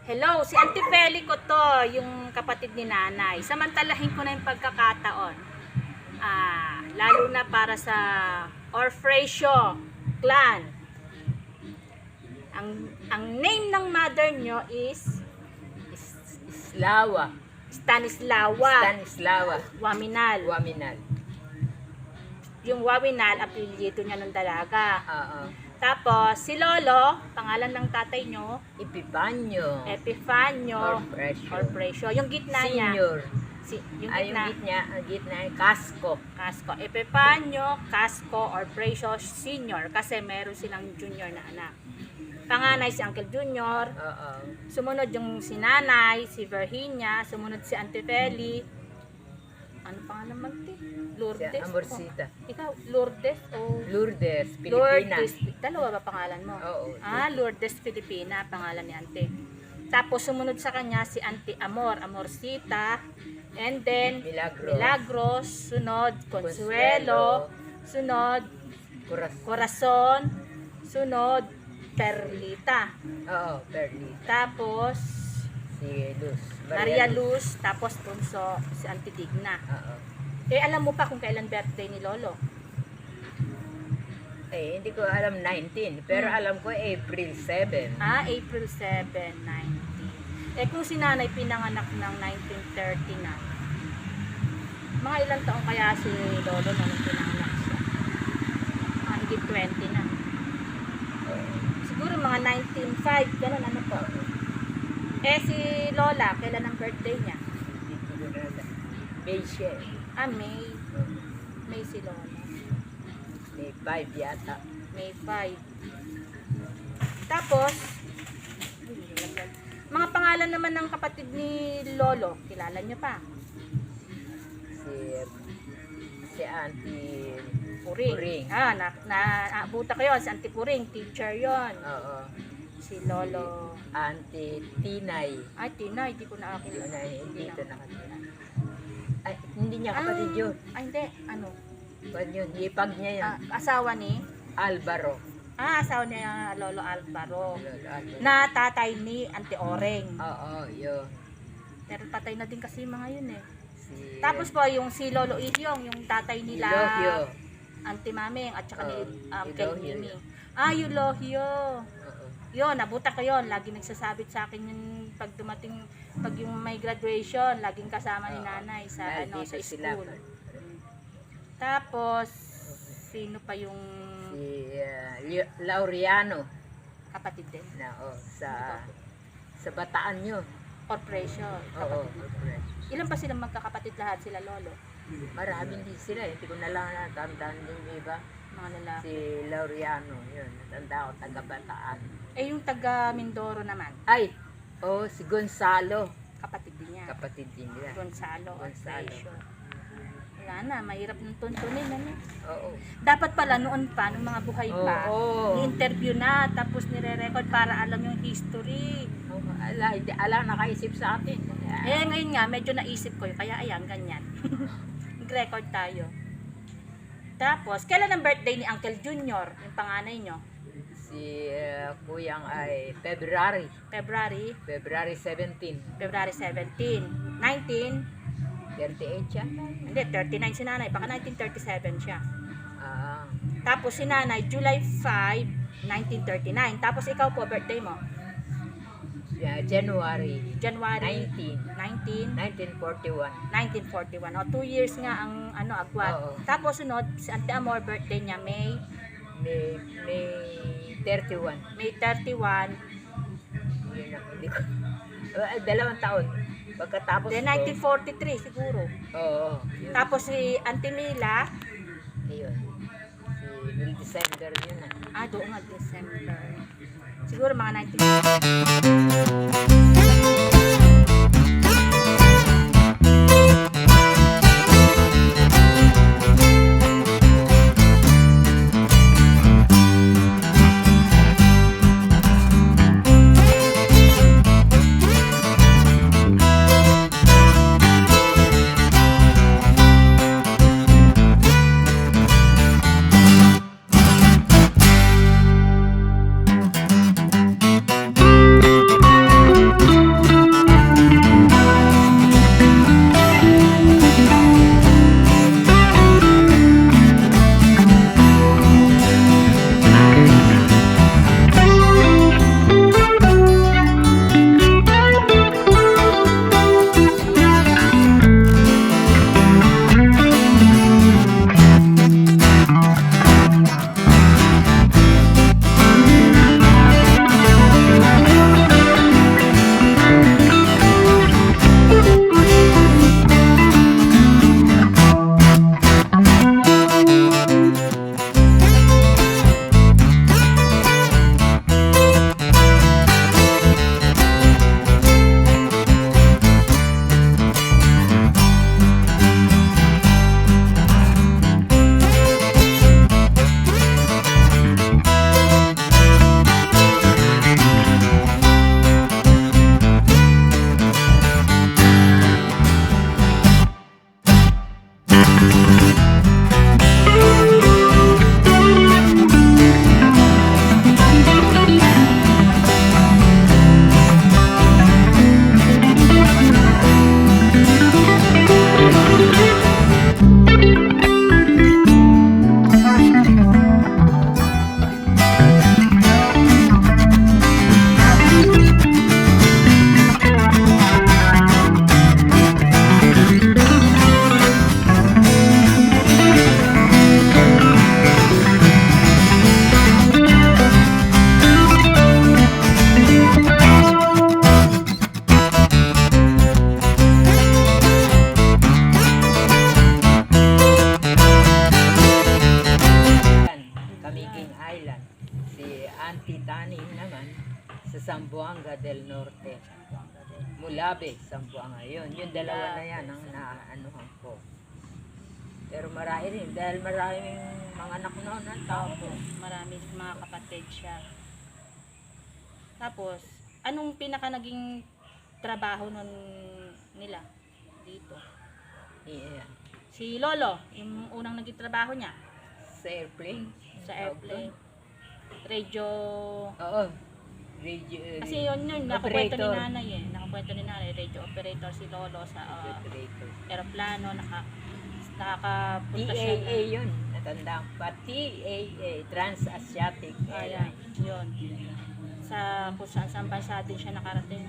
Hello, si Auntie Feli ko to, yung kapatid ni nanay. Samantalahin ko na yung pagkakataon. Lalo na para sa Orfracio clan. Ang name ng mother nyo is Stanislawa Waminal. Yung Waminal, apelyido niya ng dalaga. Oo. Tapos, si Lolo, pangalan ng tatay nyo, Epifanio. Orfracio. Yung gitna niya. Senior. Yung Ay, gitna. ang gitna ay Casco. Epifanio, Casco, Orfracio Senior. Kasi meron silang junior na anak. Panganay si Uncle Junior. Oo. Sumunod yung si Nanay, si Virginia. Sumunod si Auntie Feli. Ano pangalan magti? Lourdes? Si Amorsita. Ikaw, Lourdes o... Lourdes, Pilipina. Lourdes. Dalawa ba pangalan mo? Oo. Lourdes Filipina, pangalan ni Auntie. Tapos sumunod sa kanya si Auntie Amorsita. And then, Milagros. Sunod, Consuelo. Sunod, Corazon. Sunod, Perlita. Oo, Perlita. Tapos, Si Luz. Maria Luz. Tapos, Punso, si Auntie Digna. Oo. Alam mo pa kung kailan birthday ni Lolo? Hindi ko alam 19. Pero alam ko April 7. April 7, 19. Kung si nanay pinanganak ng 1930 na, mga ilang taong kaya si Lolo nung pinanganak siya? Higit 20 na. Siguro mga 1905, ganun ano po. Si Lola, kailan ang birthday niya? May siya. May. May si Lola. May 5 yata. May 5. Tapos, mga pangalan naman ng kapatid ni Lolo, kilala niyo pa? Si Auntie Puring. Naabuta ko yun. Si Auntie Puring, teacher yon. Oo. Si Lolo. Auntie Tinay. Tinay, di ko na kilala. Tinay, hindi ito nakatira. Ay, hindi niya kapatid yun. Hindi. Ano? Kwan yun, hipag niya yun. Asawa ni? Alvaro. Asawa ni Lolo Alvaro. Lolo Alvaro. Na tatay ni Auntie Oreng. Oo, yun. Pero patay na din kasi yung mga yun eh. Si Tapos po, yung si Lolo Ihyong, yung tatay nila. Elohio. Auntie Maming, at saka ni Elohio. Mimi. Elohio. Oo. Yun, nabuta ko yun. Lagi nagsasabit sa akin yung pag dumating, pag yung may graduation, laging kasama ni nanay sa sa school. Tapos, sino pa yung Si Laureano. kapatid din? Sa Bataan yun. Orfracio, Oo. kapatid. Ilan pa silang magkakapatid lahat sila Lolo? Maraming din sila. Hindi ko na lang natandaan din yung iba. Mga lalaki. Si Laureano. Yun. Natanda ko, taga Bataan. Yung taga Mindoro naman, Si Gonzalo. kapatid din niya. Kapatid din nila. Gonzalo. Orfracio. Wala na, mahirap ng tuntunin. Ano? Oo. Dapat pala noon pa, nung mga buhay pa, Oo. i-interview na, tapos nire-record para alam yung history. Hindi alam, nakaisip sa atin. Ngayon nga, medyo naisip ko yun, kaya ayan, ganyan. Nag-record tayo. Tapos, kailan ang birthday ni Uncle Junior, yung panganay nyo? Si Kuyang ay February February 17. 17. 19? 38 siya. Hindi, 39 si nanay. Baka 1937 siya. Tapos si nanay, July 5, 1939. Tapos ikaw po, birthday mo? January 1941. 2 years nga ang agwat. Oo. Tapos sunod, si Auntie Amor, birthday niya, May 31. May 31. Yun ang hindi ko. 2 taon. Pagkatapos Then ko. 1943 siguro. Oo. Yun. Tapos si Auntie Mila, Ayun. Si December yun na. doon nga December. Siguro mga 19... Zamboanga del Norte. Zamboanga din. Mulabe, Zamboanga. Yun, yung dalawa na yan ang naanuhan ko. Pero marami rin, dahil maraming mga anak noon ang tao ko. Marami mga kapatid siya. Tapos, anong pinaka naging trabaho nun nila dito? Yeah. Si Lolo, yung unang naging trabaho niya Sa airplane. sa airplane. Radio. Oo. Radio. Kasi yun, nakakwento ni Operator. nanay eh. Nakakwento ni nanay, radio operator si Lolo sa Operator. aeroplano, nakakapunta siya TAA yun. Natandaan ko pa. TAA. Trans-Asiatic Ayan, Airlines. yun. Sa kung saan bansa din siya nakarating.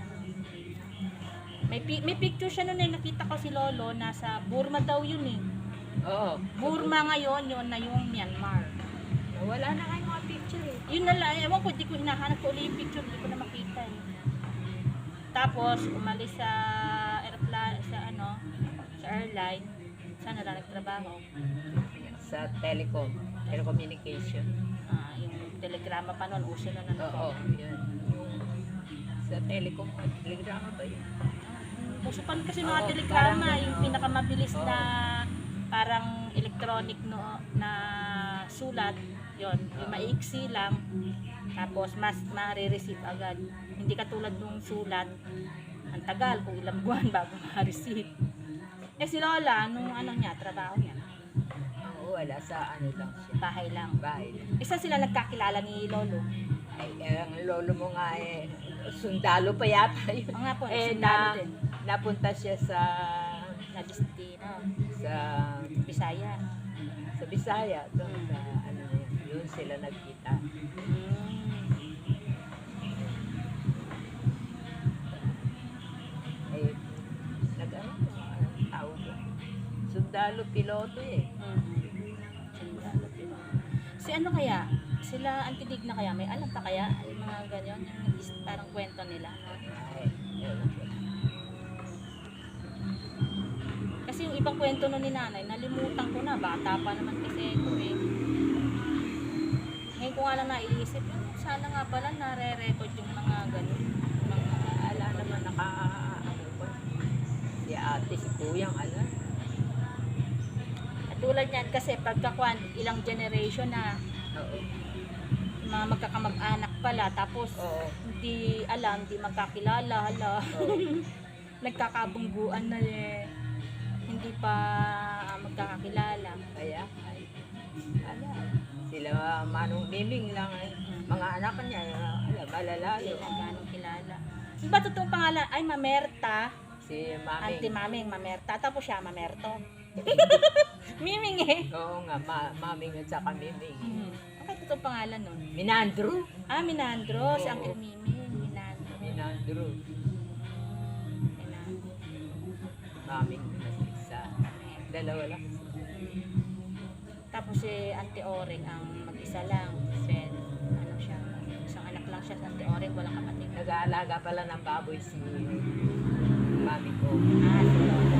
May picture siya noon eh. Nakita ko si Lolo, nasa Burma daw yun eh. Oo. Burma ngayon, yun na yung Myanmar. Wala na kayong mga picture eh. Yun na lang, ewan ko, di ko hinahanap ko ulit yung picture, di ko na makita eh. Tapos, umalis sa aeroplano, sa airline, saan na lang nagtrabaho? Sa telecommunication. Yung telegrama pa noon, uso na ano. Oo, yun. Yung sa telegrama ba yun? Uso pa rin kasi mga Oo, telegrama, parang yung ano, pinakamabilis oo. na parang electronic na sulat, yon yung maiksi lang, tapos mas ma-receive agad. Hindi katulad nung sulat, ang tagal, kung ilang buwan bago ma-receive. Eh si Lola, nung trabaho niya, Oo, wala sa ano lang siya. bahay lang. Bahay lang. Isa sila nagkakilala ni Lolo. Ay, ang lolo mo nga eh, sundalo pa yata yun. Ang nga po, Eh, sundalo din. napunta siya sa sa Bisaya. sa Bisaya, doon sa ano na yun. Yun sila nagkita. Eh, nag-ano, tawag ko. Sundalo piloto eh. Sundalo din. Si ano kaya? Sila antidig na kaya? May alam pa kaya? Yung mga ganyan, yung parang kwento nila. Ay, ewan ko. Kasi yung ibang kwento nun ni nanay, nalimutan ko na. Bata pa naman kasi ito eh. Ngayon ko nga lang naiisip, sana nga pala nare-record yung mga ganun. Mga Ala naman ano ko. Si ate, si kuyang ala. tulad niyan kasi pagkakuan, ilang generation na Oo. mga magkakamag-anak pala, tapos Oo. hindi alam, hindi magkakilala, hala. Oo. Nagkakabungguan na eh. Hindi pa magkakakilala. Kaya, ay, ala. Sila Manong Miming lang. Mga anak niya, ala, malalayo. Hindi na ganong kilala. Yung ba totoong pangalan? Ay, Mamerta. Si Maming. Auntie Maming, Mamerta. Tapos siya, Mamerto. Miming eh. Oo nga, Maming at saka Miming. Ano totoong pangalan nun? Minandro. Minandro. Si Oo. Uncle Miming. Minandro. Minandro. Minandro. Maming isa. Dalawa lang. Tapos si Auntie Oring ang mag-isa lang. Then, ano siya, isang anak lang siya sa Auntie Oring, walang kapatid. Nag-aalaga pala ng baboy si Mami ko. Si Lola.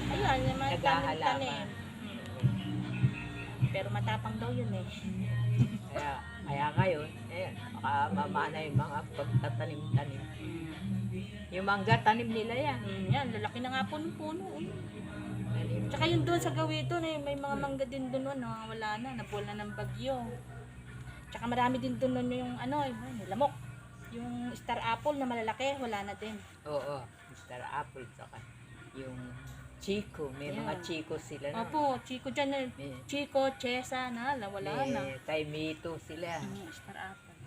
Ayun, yung mga Nag-aalaman. tanim-tanim. Pero matapang daw yun eh. Kaya ngayon, baka mamana yung mga pagtatanim-tanim. Yung mangga, tanim nila yan. Yan, lalaki na nga po ng puno. Tsaka yun doon sa gawin doon eh, may mga mangga din doon wala na, nabuwal na ng bagyo. Tsaka marami din doon yung lamok. Yung star apple na malalaki, wala na din. Oo, Mr. Apple, saka yung Chico, may Yeah. mga Chico sila na. Opo, Chico dyan na. May, Chico, Chesa na, wala na. kay Mito sila. Star apple.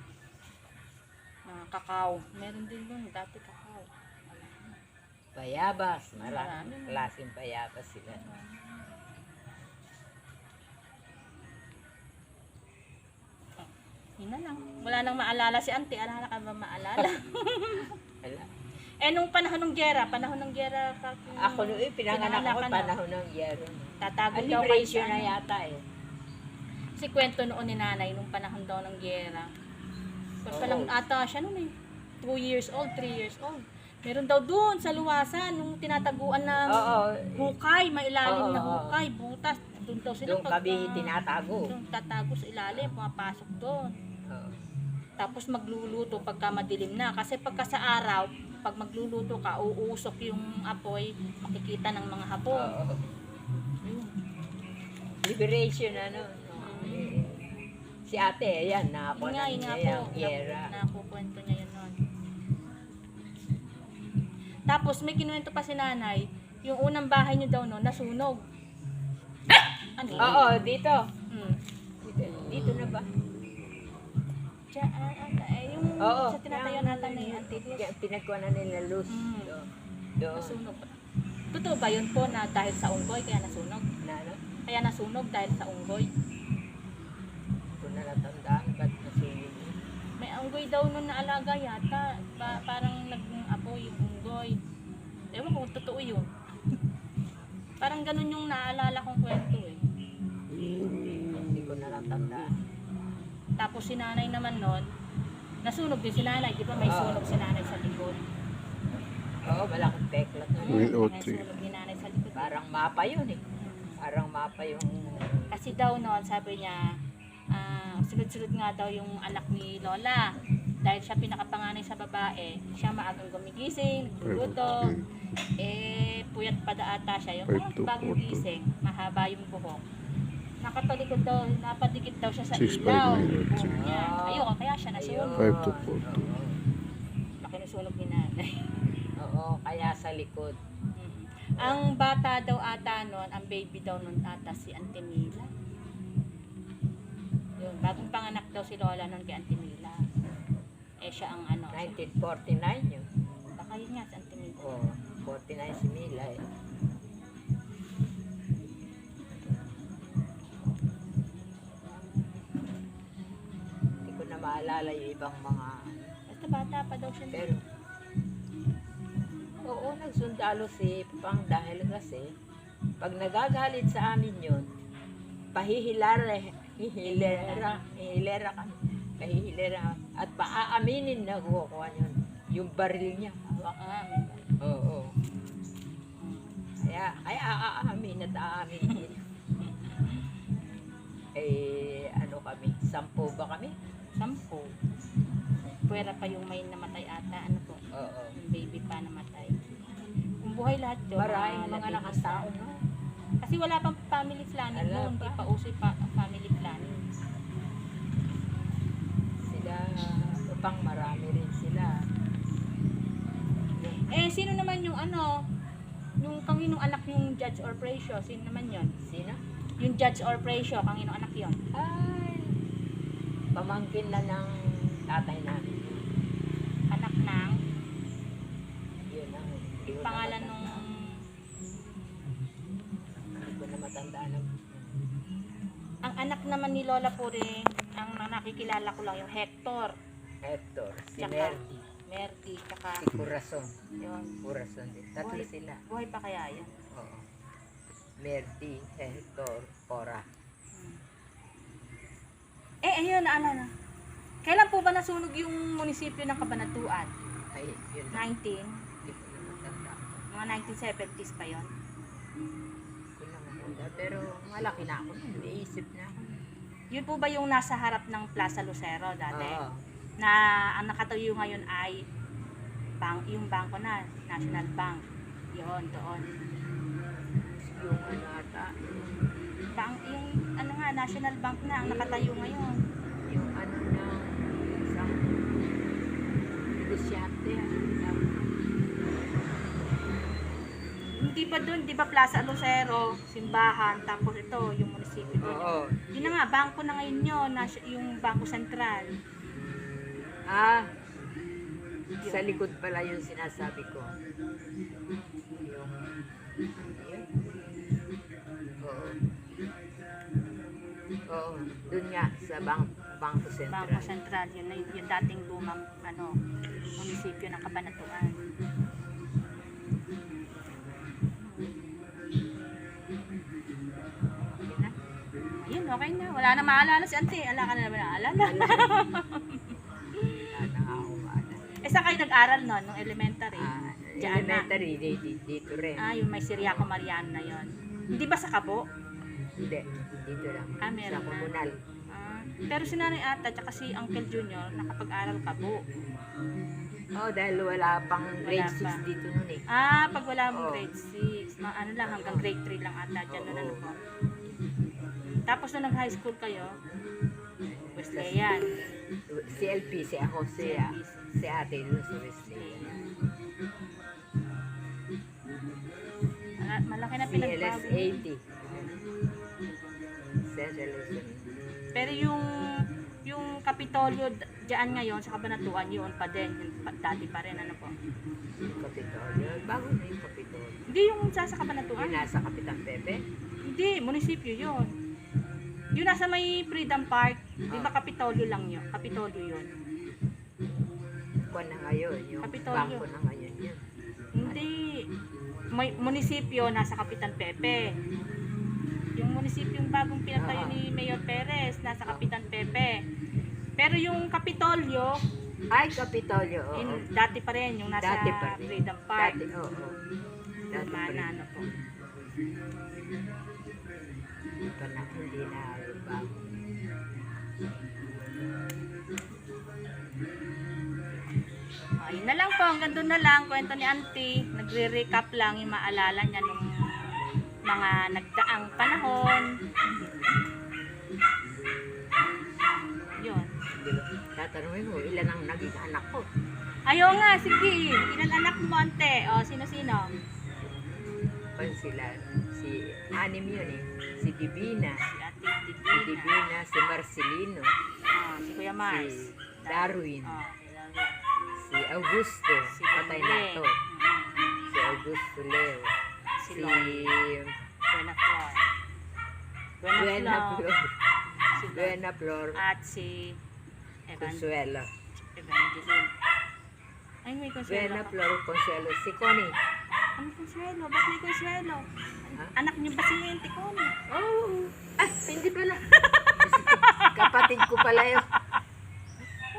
Kakao. Meron din doon, dati kakao. Wala na. Bayabas, Marami. maraming klaseng bayabas sila. Yun na lang. Wala nang maalala si auntie. Alala ka ba maalala? Wala. Nung panahon ng gera, Ako noon, pinanganak ako Pinanganak ka na. panahon ng yero. tatago daw kayo Liberation sa na yata eh. Si kwento noon ni nanay, nung panahon daw ng gera. Pero Oo. palang ata siya noon eh. 2 years old, 3 years old. Meron daw doon sa luwasan, nung tinataguan ng Oo. hukay, mailalim na Oo. hukay, butas. Doon daw sila Doon kami tinatago. doon tatago sa ilalim, pumapasok doon. Oo. Tapos magluluto pagka madilim na. Kasi pagka sa araw, pag magluluto ka, uusok yung apoy, makikita ng mga hapon. Oo. Yun. Liberation ano. No? Eh, si ate, ayan, nakakuha Yun nga, na yun nga niya po. yung yera. Nakukwento niya yun nun. Tapos may kinuwento pa si nanay, yung unang bahay niyo daw noon, nasunog. Ano yun? Oo, dito. Hmm. Dito na ba? Yung Oo. sa tinatayo natin na yung antilis. Kaya pinagkuha na nila luz. Mm. Doon. Nasunog. Totoo ba yun po na dahil sa unggoy kaya nasunog? Na ano? Kaya nasunog dahil sa unggoy. Kung nalatandaan, ba't nasunog? May unggoy daw nun na alaga yata. Parang nag-apoy yung unggoy. Ewan ko kung totoo yun. Parang ganun yung naalala kong kwento eh. Hindi ko nalatandaan. Tapos si nanay naman nun, nasunog din si nanay. Di ba may sunog si nanay sa likod? Oo, malaking teklat. May May OT. sunog din nanay sa likod. Parang mapa yun eh. Parang mapa yung... Kasi daw noon, sabi niya, sunod-sunod nga daw yung anak ni Lola. Dahil siya pinakapanganay sa babae, siya maagang gumigising, nagluluto. Puyat pa ata siya. Yung 5 to bagong 4 to. gising, mahaba yung buhok. Nakatalikod daw, napadikit daw siya sa 6, 5, ilaw. 9, Yung buhok 8, niya. Ayun, kaya siya nasunog. 5 to 4 to. Laki ng sunog ni nanay. Oo, kaya sa likod. Ang bata daw ata noon, ang baby daw noon ata si Auntie Mila. Yun, bagong panganak daw si Lola noon kay Auntie Mila. Siya ang ano. 1949 yun. Baka yun nga si Auntie Mila. Oo, 49 si Mila eh. Hindi ko na maalala yung ibang mga... Basta bata pa daw siya. Pero... Oo, nagsundalo si Pang dahil kasi pag nagagalit sa amin yun, hihilera kami. Pahihilera. At paaaminin na kukuha yun. Yung baril niya. May Oo. Kaya aamin at aamin. Ano kami? 10 ba kami? 10. Puwera pa yung may namatay ata. Ano po? Oo. Yung baby pa namatay. Kung buhay lahat doon. Maraming mga labing nakatao isa. na. Kasi wala pang family planning Wala noon. pa. Hindi pa uso pa family planning. Sila, upang marami rin sila. Sino naman yung ano? Yung kanginong anak yung Judge Orprecio? Sino naman yon? Sino? Yung Judge Orprecio, kanginong anak yon? Ay, pamangkin na ng tatay namin. Anak ng Yun ang hindi ko na pangalan matandaan. nung Hindi ko na matandaan ang ang anak naman ni Lola Puring, ang nakikilala ko lang yung Hector, Hector, si Tsaka- Merdi, Merdi, tsaka si Corazon. yun. Corazon din. Tatlo Buhay. sila. Buhay pa kaya yun? Oo. Merdi, Hector, Cora. Ayun, naalala. Kailan po ba nasunog yung munisipyo ng Cabanatuan? Ay, yun na. 19? Hindi ko na matandaan. Mga 1970s pa yon. Hindi ko na matandaan. Pero malaki na ako. Naisip na ako. Yun po ba yung nasa harap ng Plaza Lucero dati? Oo. Na ang nakatayo ngayon ay yung bangko na, National Bank. Yun, doon. Yung ano ata, Yung ano nga, National Bank na ang nakatayo ngayon. yung ano na isang negosyante. Hindi ba doon, di ba Plaza Lucero, simbahan, tapos ito, yung munisipyo doon. Oo. Yun na nga, bangko na ngayon yun, yung Bangko Sentral. Ah, sa likod pala yung sinasabi ko. Yung, yun. Oo. Oo, dun nga, sa Bangko Sentral. Bangko Sentral, yun na yung dating lumang munisipyo ng Cabanatuan. Okay na? Ayun, okay na. Wala na maalala si Auntie. Ala ka na naman naalala. Wala na ako maalala. Saan kayo nag-aral nun, nung elementary? Ah, Diyan na. elementary, dito rin. Yung may Siriaco Mariano na yon. Hindi ba sa Kabo? Hindi, dito lang. Meron Sa na. komunal. Ah, Pero si Nanay Ata tsaka si Uncle Junior nakapag-aral ka po. Oh, dahil wala pang grade Wala pa. 6 dito nun eh. Pag wala mong Oo. grade 6, ano lang, hanggang grade 3 lang ata dyan, Oo. ano po. Tapos nung nag-high school kayo, Wesleyan. Si LP, si ako, si ate doon sa Wesleyan. Malaki na Si pinagbago. LS80. Central Luzon. Pero yung Kapitolyo diyan ngayon sa Kabanatuan, yun pa din, dati pa rin, ano po. Yung Kapitolyo. Bago na yung Kapitolyo. Hindi yung sa Kabanatuan. Yung nasa Kapitan Pepe. Hindi, munisipyo yun. Yung nasa may Freedom Park, di ba Kapitolyo lang yun? Kapitolyo yun. Kuwan na ngayon. Yung Kapitolyo. bangko na ngayon yun. Hindi. May munisipyo nasa Kapitan Pepe. Yung munisipyo yung bagong pinatayo Oo. ni Mayor Perez nasa Kapitan Pepe. Pero yung Kapitolyo, Ay, Kapitolyo, oo. dati pa rin, yung nasa Dati pa rin. Freedom Park. Dati, oo. Dati pa rin. Ano po. Ito na, hindi na bago. Ayun na lang po, hanggang doon na lang, kwento ni Auntie. Nagre-recap lang yung maalala niya nung mga nagdaang panahon. Yun. Di ba? Tatanungin mo, ilan ang naging anak ko? Ayaw nga, sige. Ilan anak mo, Ante? O, sino-sino? Pan sila, si anim yun eh. Si Divina, Si Ate si Divina. Divina, si Marcelino, Si Kuya Mars. si Darwin, Darwin. si Augusto, Si patay na Lele. to. Si Augusto Leo, Si si Buena Flor. Buena Flor, Si Buena Flor, At si Consuelo. Evangeline. Ay, may Consuelo Buena ka. Flor, Consuelo, si Connie. Ano Consuelo? Ba't may Consuelo? Ha? Anak niyo ba si Auntie Connie? Oh, hindi pala. Kapatid ko pala yun.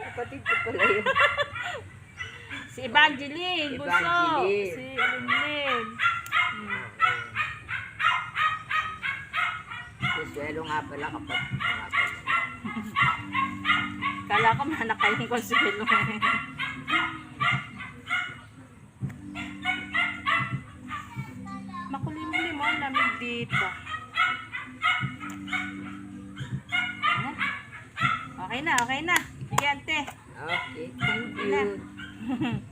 Kapatid ko pala yun. Si Evangeline Buso. Evangeline. Si Evangeline. Consuelo nga pala, kapatid ko nga pala. Kala ko manak kayong Consuelo. Makulimlim mo, lamig dito. Ayan. Okay na, okay na. Sige, Ante. Okay, thank Sige na. you.